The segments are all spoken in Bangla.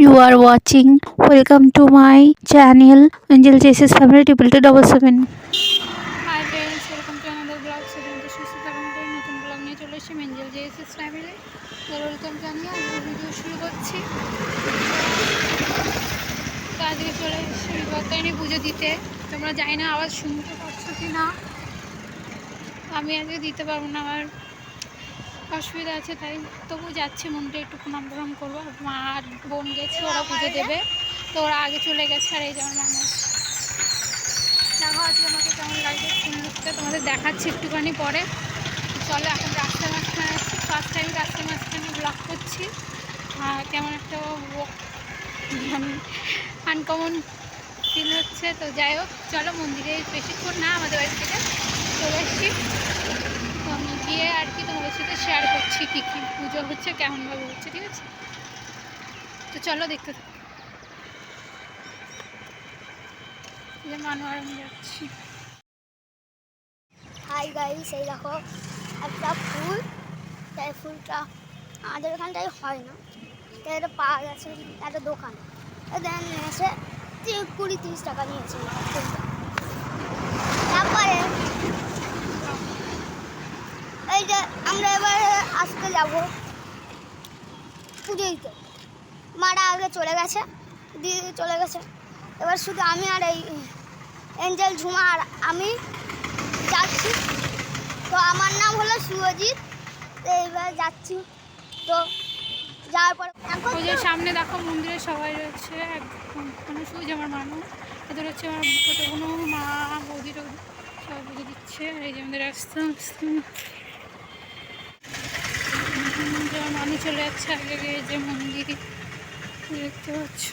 You are watching. Welcome to my channel Angel Chases Family 2277. Hi friends, welcome to another blog. সেদিন তো সুস্থ থাকুন করে নতুন ব্লগ নিয়ে চলে এসেছি এঞ্জেল জেএসএস ফ্যামিলি। তো ওয়েলকাম জানিয়ে আমরা ভিডিও শুরু করছি। তো আজকে চলে এসেছি বিপত্তারিণী পুজো দিতে। তোমরা জানি না আওয়াজ শুনতে পাচ্ছ কি না। আমি আজকে দিতে পারবো না, আমার অসুবিধা আছে, তাই তবু যাচ্ছি মন্দিরে একটু প্রণাম প্রণাম করবো। মা আর বোন গেছে, ওরা পুজো দেবে, তো ওরা আগে চলে গেছে। আর এই যেমন মানুষ দেখো আজকে আমাকে কেমন লাগছে সুন্দরটা তোমাদের দেখাচ্ছি একটুখানি পরে। চলো এখন রাস্তার মাঝখানে আছি, ফার্স্ট টাইম রাস্তার মাঝখানে ব্লগ করছি। কেমন একটা মানে আনকমন ফিল হচ্ছে। তো যাই হোক, চলো মন্দিরে বেশিক্ষণ না, আমাদের বাড়ি থেকে চলে এসেছি। তো আমি গিয়ে আর কি তোমাদের সাথে শেয়ার করছি কী কী পুজো হচ্ছে, কেমনভাবে হচ্ছে, ঠিক আছে? তো চলো দেখতে থাকো। মানু আর আমি যাচ্ছি। হাই গাইস, এই দেখো একটা ফুল, তাই ফুলটা আমাদের এখানটায় হয় না, তাই এটা পাওয়া গেছে একটা দোকানে। দেন এসে 20-30 টাকা নিয়েছে ফুলটা। তারপরে এই যে আমরা এবার আসতে যাবো পুজো দিতে। মারা আগে চলে গেছে, দিদি চলে গেছে, এবার শুধু আমি আর এই এঞ্জেল ঝুমা আর আমি যাচ্ছি। তো আমার নাম হলো শুভজিৎ। তো এইবার যাচ্ছি। তো যাওয়ার পরে ওই যে সামনে দেখো মন্দিরে সবাই রয়েছে, একদম শুধু আমার মানুষ, এদের হচ্ছে আমার ছোটো কোনো মা বৌদি টৌদি সবাই পুজো দিচ্ছে। আর এই যে আমাদের রাস্তা মানুষ চলে যাচ্ছে আগে গিয়ে যে মন্দির দেখতে পাচ্ছ।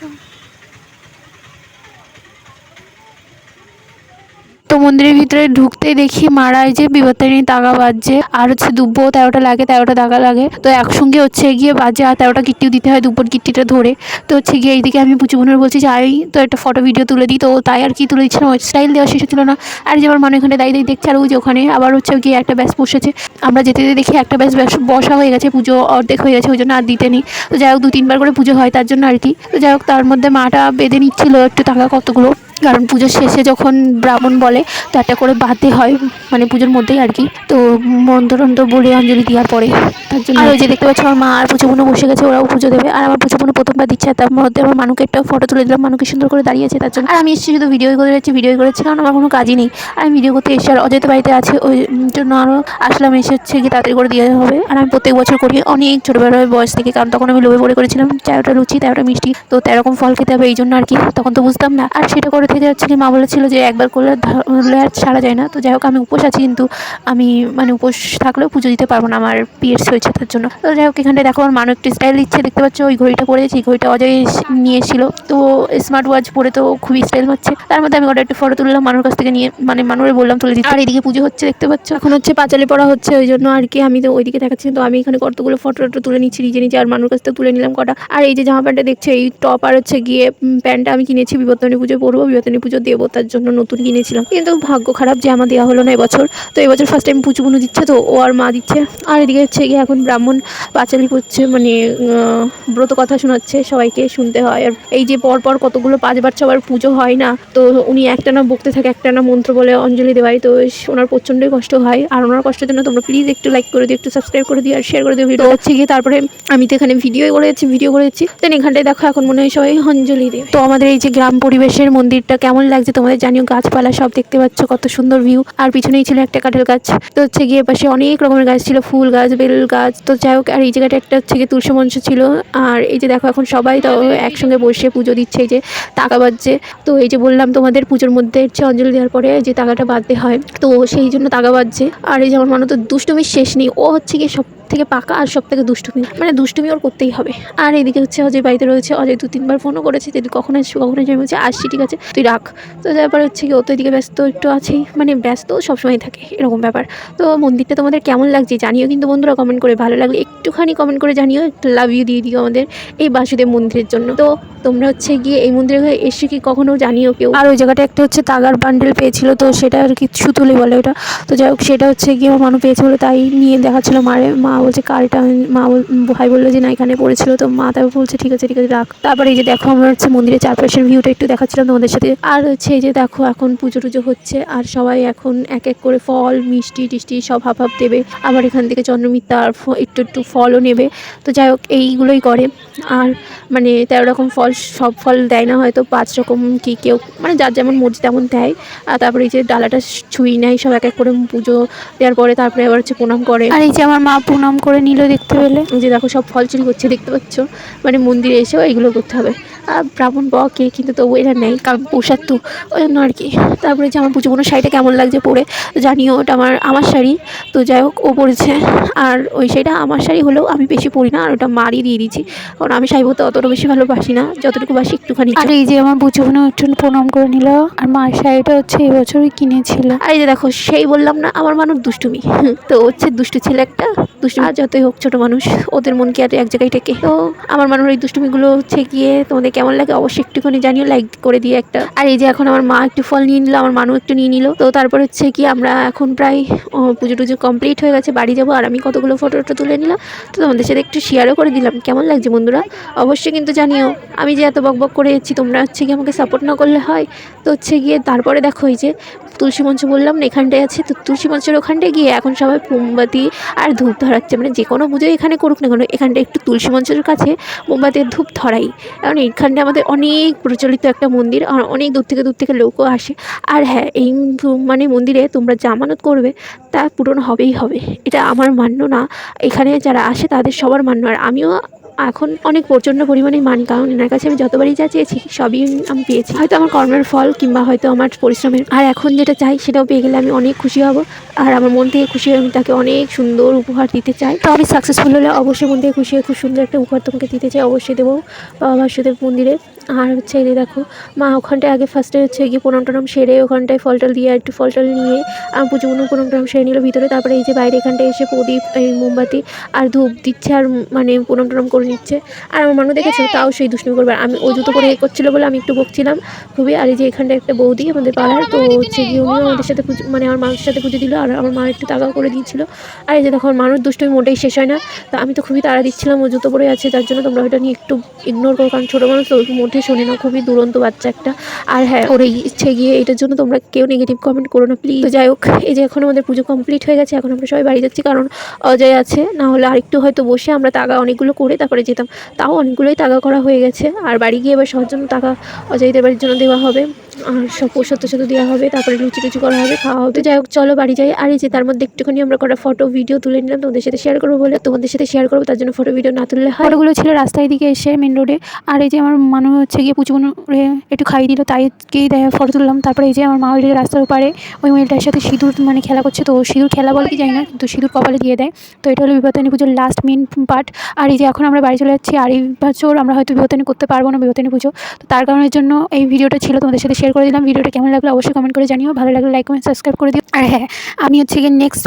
তো মন্দিরের ভিতরে ঢুকতেই দেখি মারা এই যে বিপত্তারিণী তাগা বাজছে, আর হচ্ছে দুব্বো 13টা লাগে, 13টা তাগা লাগে। তো একসঙ্গে হচ্ছে গিয়ে বাজে, আর 13টা কীর্তিও দিতে হয়, দুব্বোর কীর্তিটা ধরে। তো হচ্ছে গিয়ে এইদিকে আমি পুচু বোনের বলছি যে আই তো একটা ফটো ভিডিও তুলে দিই। তো তাই আর কি তুলে দিচ্ছিলাম, স্টাইল দেওয়া শেষ ছিল না। আর যে আমার মনে এখানে দাঁড়িয়ে দেখছে, আর ওই যে ওখানে আবার হচ্ছে গিয়ে একটা ব্যাস বসেছে। আমরা যেতে যেতে দেখি একটা ব্যাস বসা হয়ে গেছে, পুজো অর্ধেক হয়ে গেছে, ওই জন্য আর দিতে নেই। তো যাই হোক 2-3 বার করে পুজো হয় তার জন্য আর কি। তো যাই হোক তার মধ্যে মাটা বেঁধে নিচ্ছিল একটু টাকা কতগুলো, কারণ পুজোর শেষে যখন ব্রাহ্মণ বলে তো একটা করে বাঁধতে হয়, মানে পুজোর মধ্যেই আর কি। তো মন্ত্র বলে অঞ্জলি দেওয়ার পরে তার জন্য। আর ওই যে দেখতে পাচ্ছ আমার মা আর পুজো বোনও বসে গেছে, ওরাও পুজো দেবে। আর আমার পুজো বোনও প্রথমবার দিচ্ছে, তার মধ্যে আমার মানুকে একটা ফটো তুলে দিলাম, মানুকে সুন্দর করে দাঁড়িয়েছে তার জন্য। আর আমি এসেছি শুধু ভিডিও করে যাচ্ছি, ভিডিও করেছি, কারণ আমার কোনো কাজই নেই। আর আমি ভিডিও করতে এসে আর অজয় বাড়িতে আছে, ওই জন্য আরও আসলাম, এসে হচ্ছে কি তাড়াতাড়ি করে দিয়ে হবে। আর আমি প্রত্যেক বছর করি, অনেক ছোটোবেলার বয়স থেকে, কারণ তখন আমি লোভে পড়ে করেছিলাম 13টা লুচি 13টা মিষ্টি, তো 13 রকম ফল খেতে হবে এই জন্য আর কি। তখন তো বুঝতাম না। আর সেটা করে থেকে হচ্ছে কি মা বলেছিল যে একবার করলে আর ছাড়া যায় না। তো যাই হোক আমি উপোস আছি, কিন্তু আমি মানে উপোস থাকলেও পুজো দিতে পারবো না, আমার পিরিয়ডস হয়েছে তার জন্য। তো যাই হোক এখানটায় দেখো আমার মানুষ একটু স্টাইল দিচ্ছে, দেখতে পাচ্ছ ওই ঘড়িটা পরেছি, ঘড়িটা অজয় নিয়ে এসেছিলো। তো স্মার্ট ওয়াচ পরে তো খুবই স্টাইল হচ্ছে। তার মধ্যে আমি ওটা একটু ফটো তুললাম, মানুষ কাছ থেকে নিয়ে, মানে মানুষের বললাম তুলে দিতে। আর এদিকে পুজো হচ্ছে দেখতে পাচ্ছ, এখন হচ্ছে পাঁচালি পড়া হচ্ছে, ওই জন্য আর কি আমি তো ওইদিকে দেখাচ্ছি। তো আমি এখানে কতগুলো ফটো তুলে নিচ্ছি নিজে নিজে, আর মানুষ কাছ থেকে তুলে নিলাম কটা। আর এই যে জামা প্যান্টটা দেখছে, এই টপ আর হচ্ছে গিয়ে প্যান্টটা আমি কিনেছি বিপত্তারিণী পুজো পরবো, বিপত্তারিণী পুজো দেবো তার জন্য নতুন কিনেছিলাম। কিন্তু ভাগ্য খারাপ যে আমার দেওয়া হলো না এবছর। তো এবছর ফার্স্ট টাইম পুচু বুনু দিচ্ছে, তো ও আর মা দিচ্ছে। আর এদিকে হচ্ছে গিয়ে এখন ব্রাহ্মণ পাঁচালি করছে, মানে ব্রত কথা শোনাচ্ছে, সবাইকে শুনতে হয়। আর এই যে পরপর কতগুলো 5বার 6বার পুজো হয় না, তো উনি একটানা বকতে থাকে, একটানা মন্ত্র বলে অঞ্জলি দেওয়াই, তো ওনার প্রচণ্ডই কষ্ট হয়। আর ওনার কষ্টের জন্য তোমরা প্লিজ একটু লাইক করে দিও, একটু সাবস্ক্রাইব করে দিও, আর শেয়ার করে দিও ভিডিও হচ্ছে গিয়ে। তারপরে আমি তো এখানে ভিডিও করেছি দেন এখানটায় দেখো এখন মনে হয় সবাই অঞ্জলি দেবে। তো আমাদের এই যে গ্রাম পরিবেশের মন্দিরটা কেমন লাগছে তোমাদের জানিও, গাছপালা সব দেখতে পাচ্ছ, কত সুন্দর ভিউ। আর পিছনেই ছিল একটা কাঁঠাল গাছ। তো হচ্ছে গিয়ে পাশে অনেক রকমের গাছ ছিল, ফুল গাছ, বেল গাছ। তো যাই হোক, আর এই জায়গাটা একটা হচ্ছে গিয়ে তুলসী মঞ্চ ছিল। আর এই যে দেখো এখন সবাই তো একসঙ্গে বসে পুজো দিচ্ছে, এই যে টাকা বাজছে। তো এই যে বললাম তোমাদের পুজোর মধ্যে হচ্ছে অঞ্জলি দেওয়ার পরে যে টাকাটা বাঁধতে হয়, তো সেই জন্য টাকা বাজছে। আর এই যে আমার মানুষ তো দুষ্টুমির শেষ নেই, ও হচ্ছে গিয়ে সব থেকে পাকা আর সব থেকে দুষ্টুমি, মানে দুষ্টুমি ওর করতেই হবে। আর এদিকে হচ্ছে অজয় বাড়িতে রয়েছে, অজয় 2-3 বার ফোনও করেছে যে তুই কখন আসবি কখন আসবি, আমি বলছি আসছি ঠিক আছে তুই রাখ। তো তারপরে হচ্ছে কি ও তো এদিকে ব্যস্ত একটু আছেই, মানে ব্যস্ত সবসময় থাকে এরকম ব্যাপার। তো মন্দিরটা তোমাদের কেমন লাগছে জানিও কিন্তু বন্ধুরা, কমেন্ট করে, ভালো লাগলে একটুখানি কমেন্ট করে জানিও, একটু লাভ ইউ দিয়ে দিও আমাদের এই বাসুদেব মন্দিরের জন্য। তো তোমরা হচ্ছে গিয়ে এই মন্দিরে এসে কি কখনো জানিও কেউ। আর ওই জায়গাটা একটা হচ্ছে তাগার বান্ডেল পেয়েছিল, তো সেটা আর কি সুতুলি বলে ওটা। তো যাই হোক সেটা হচ্ছে গিয়ে আমার মানুষ পেয়েছে বলে তাই নিয়ে দেখাচ্ছিল মারে, মা বলছে কালটা, ভাই বললো যে না এখানে পড়েছিল, তো মা তারপর বলছে ঠিক আছে রাখ। তারপরে এই যে দেখো আমরা হচ্ছে মন্দিরের চারপাশের ভিউটা একটু দেখাচ্ছিলাম তোমাদের সাথে। আর হচ্ছে এই যে দেখো এখন পুজো টুজো হচ্ছে, আর সবাই এখন এক এক করে ফল মিষ্টি টিষ্টি সব হাফ হাফ দেবে, আবার এখান থেকে চন্দ্রমিত্তা আর একটু ফলও নেবে। তো যাই হোক এইগুলোই করে। আর মানে 13 রকম ফল, সব ফল দেয় না, হয়তো 5 রকম কি কেউ মানে যার যেমন মর্জি তেমন দেয়। আর তারপরে এই যে ডালাটা ছুঁই নেয় সব এক এক করে পুজো দেওয়ার পরে, তারপরে আবার হচ্ছে প্রণাম করে। আর এই যে আমার মা প্রণাম করে নিল দেখতে পেলে। এই যে দেখো সব ফল চুরি করছে দেখতে পাচ্ছ, মানে মন্দিরে এসেও এইগুলো করতে হবে। আর ব্রাহ্মণ বকে কিন্তু তবু এরা নেই, কারণ প্রসাদ তো ওই জন্য আর কি। তারপরে যে আমার পুজো কোনো শাড়িটা কেমন লাগছে পরে জানিও, ওটা আমার শাড়ি। তো যাই হোক ও পরেছে, আর ওই শাড়িটা আমার শাড়ি হলেও আমি বেশি পরি না, আর ওটা মারই দিয়ে দিচ্ছি, কারণ আমি শাড়ি পরতে অতটা বেশি ভালোবাসি না, যতটুকু বাসি একটুখানি। আর এই যে আমার পুজো একটু প্রণাম করে নিল, আর মায়ের শাড়িটা হচ্ছে এই বছরই কিনেছিল। আর এই যে দেখো সেই বললাম না আমার মানুষ দুষ্টুমি, তো হচ্ছে দুষ্টু ছেলে একটা, দুষ্টু আর যতই হোক ছোট মানুষ, ওদের মন কি আর এক জায়গায় টেকে। তো আমার মানুষ এই দুষ্টুমিগুলো হচ্ছে গিয়ে তোমাদের কেমন লাগে অবশ্যই একটুখানি জানিও, লাইক করে দিয়ে একটা। আর এই যে এখন আমার মা একটু ফল নিয়ে নিল, আমার মানু একটু নিয়ে নিল। তো তারপর হচ্ছে কি আমরা এখন প্রায় পুজো টুজো কমপ্লিট হয়ে গেছে, বাড়ি যাবো। আর আমি কতগুলো ফটো তুলে নিলাম, তো তোমাদের সাথে একটু শেয়ারও করে দিলাম। কেমন লাগছে বন্ধুরা অবশ্যই কিন্তু জানিও। আমি যে এত বকবক করে যাচ্ছি, তোমরা হচ্ছে কি আমাকে সাপোর্ট না করলে হয়। তো হচ্ছে গিয়ে তারপরে দেখো এই যে তুলসী মঞ্চ বললাম না এখানটায় আছে, তো তুলসী মঞ্চের ওখানটায় গিয়ে এখন সবাই মোমবাতি আর ধূপ ধরাচ্ছে, মানে যে কোনো পুজো এখানে করুক না কেন, এখানটা একটু তুলসী মঞ্চের কাছে মোমবাতির ধূপ ধরাই, কারণ এইখানটা আমাদের অনেক প্রচলিত একটা মন্দির, আর অনেক দূর থেকে লোকও আসে। আর হ্যাঁ এই মানে মন্দিরে তোমরা যা মানত করবে তা পূরণ হবেই হবে, এটা আমার মান্য না, এখানে যারা আসে তাদের সবার মান্য। আর আমিও এখন অনেক প্রচণ্ড পরিমাণে মানি, কারণ এনার কাছে আমি যতবারই যা চেয়েছি সবই আমি পেয়েছি, হয়তো আমার কর্মের ফল কিংবা হয়তো আমার পরিশ্রমের। আর এখন যেটা চাই সেটাও পেয়ে গেলে আমি অনেক খুশি হব, আর আমার মন থেকে খুশি হয়ে আমি তাকে অনেক সুন্দর উপহার দিতে চাই। তো আমি সাকসেসফুল হলে অবশ্যই মন থেকে খুশি হয়ে খুব সুন্দর একটা উপহার তোমাকে দিতে চাই, অবশ্যই দেবো বাবা বাসুদেব মন্দিরে। আর হচ্ছে এই দেখো মা ওখানটায় আগে ফার্স্টে হচ্ছে গিয়ে প্রণাম টনাম সেরে ওখানটায় ফলটল দিয়ে একটু ফলটল নিয়ে আমার পুজো প্রণাম টনাম সেরে নিল ভিতরে। তারপরে এই যে বাইরে এখানটায় এসে প্রদীপ এই মোমবাতি আর ধূপ দিচ্ছে, আর মানে প্রণাম টনাম করে নিচ্ছে। আর আমার মানুষ দেখেছে তাও সেই দুষ্টুমি করবে, আমি ও জুতো করে করছিলো বলে আমি একটু বকছিলাম খুবই। আর এই যে এখানটায় একটা বৌদি আমাদের পাড়ার, তো হচ্ছে গিয়ে উনিও আমাদের সাথে পুজো মানে আমার মানুষের সাথে পুজো দিল, আর আমার মা একটু তাগাও করে দিয়েছিল। আর এই যে দেখো মানুষ দুষ্টুমি মোটেই শেষ হয় না, তো আমি তো খুবই তাড়া দিচ্ছিলাম, ও জুতো পরে আছে যার জন্য তোমরা ওইটা নিয়ে একটু ইগনোর করো, কারণ ছোটো মানুষ তো মোটেই শোনে না, খুবই দুরন্ত বাচ্চা একটা। আর হ্যাঁ ওর ইচ্ছে গিয়ে এটার জন্য তোমরা কেউ নেগেটিভ কমেন্ট করো না প্লিজ। তো যাই হোক এই যে এখন আমাদের পুজো কমপ্লিট হয়ে গেছে, এখন আমরা সবাই বাড়ি যাচ্ছি, কারণ অজয় আছে, না হলে আরেকটু হয়তো বসে আমরা তাগা অনেকগুলো করে তারপরে যেতাম, তাও অনেকগুলোই তাগা করা হয়ে গেছে। আর বাড়ি গিয়ে এবার সবার জন্য টাকা অজয়দের বাড়ির জন্য দেওয়া হবে, আর সব প্রসাদ টসাদ দেওয়া হবে, তারপরে লুচি টুচি করা হবে, খাওয়া হবে। যাই হোক চলো বাড়ি যাই। আর এই যে তার মধ্যে একটুখানি আমরা কটা ফটো ভিডিও তুলে নিলাম তোমাদের সাথে শেয়ার করবো বলে, তোমাদের সাথে শেয়ার করবো, তার জন্য ফটো ভিডিও না তুললে হয়। ফটোগুলো ছিল রাস্তায় দিকে এসে মেন রোডে। আর এই যে আমার মানুষ হচ্ছে গিয়ে পুজো একটু খাইয়ে দিল, তাইকেই ফটো তুললাম। তারপরে এই যে আমার মা ওই রাস্তার উপরে ওই মেয়েটার সাথে সিঁদুর মানে খেলা করছে, তো সিঁদুর খেলা বলে কি জানি না, কিন্তু সিঁদুর কপালে দিয়ে দেয়। তো এটা হলো বিপত্তারিণী পুজোর লাস্ট মেন পার্ট। আর এই যে এখন আমরা বাড়ি চলে যাচ্ছি, আর এই বছর আমরা হয়তো বিপত্তারিণী করতে পারবো না বিপত্তারিণী পুজো, তো তার কারণের জন্য এই ভিডিওটা ছিল তোমাদের সাথে শেয়ার করে দিলাম। ভিডিওটা কেমন লাগলো অবশ্যই কমেন্ট করে জানিও, ভালো লাগলে লাইক কমেন্ট সাবস্ক্রাইব করে দিও। আর হ্যাঁ আমি হচ্ছে গিয়ে নেক্সট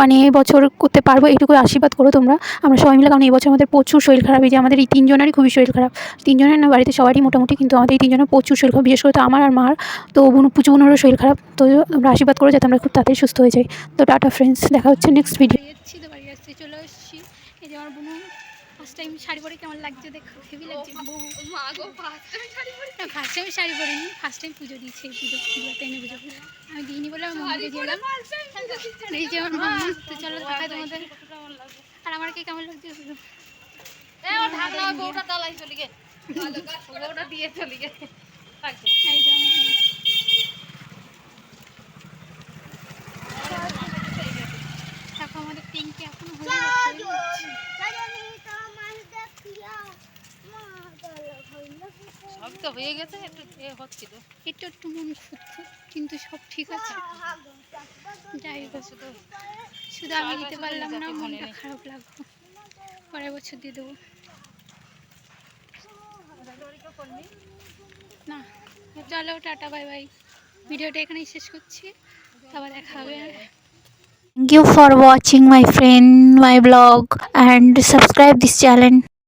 মানে বছর করতে পারবো এইটুকু আশীর্বাদ করো তোমরা, আমরা সবাই মিলে, কারণ এই বছর আমাদের প্রচুর শরীর খারাপ। এই যে আমাদের এই 3 জনেরই খুবই শরীর খারাপ, 3 জনের না বাড়িতে সবারই মোটামুটি, কিন্তু আমাদের এই 3 জনের প্রচুর শরীর খারাপ, বিশেষ করে তো আমার আর মার, তো পুজো বোনেরও শরীর খারাপ। তো আমরা আশীর্বাদ করো যাতে আমরা খুব তাড়াতাড়ি সুস্থ হয়ে যাই। তো টাটা ফ্রেন্ডস, দেখা হচ্ছে নেক্সট ভিডিও। যাচ্ছি তো বাড়ি আসতে চলে এসেছি। এই যে আমার বোন ফার্স্ট টাইম শাড়ি পরে কেমন লাগছে দেখো, হেভি লাগছে। ফার্স্ট টাইম শাড়ি পরিনি, ফার্স্ট টাইম পুজো দিয়েছি, এই পুজো বিপত্তারিণী পুজো আমি দিইনি বলে আমার মন্দিরে দিলাম। এই যে আমার মা, তো চলো দেখাই তোমাদের। আর আমার কি কেমন লাগছে শুধু দেখো আমাদের পিঙ্কি এখনো হয়ে যাচ্ছে। সব তো হয়ে গেছে, একটু হচ্ছিল, একটু মন খুঁত, কিন্তু সব ঠিক আছে। যাই হোক শুধু আমি দিতে পারলাম না, মনটা খারাপ লাগলো, পরের বছর দিয়ে দেবো না। চলো টাটা বাই বাই, ভিডিওটা এখানেই শেষ করছি, আবার দেখা হবে। Thank you for watching my friend my blog and subscribe this channel.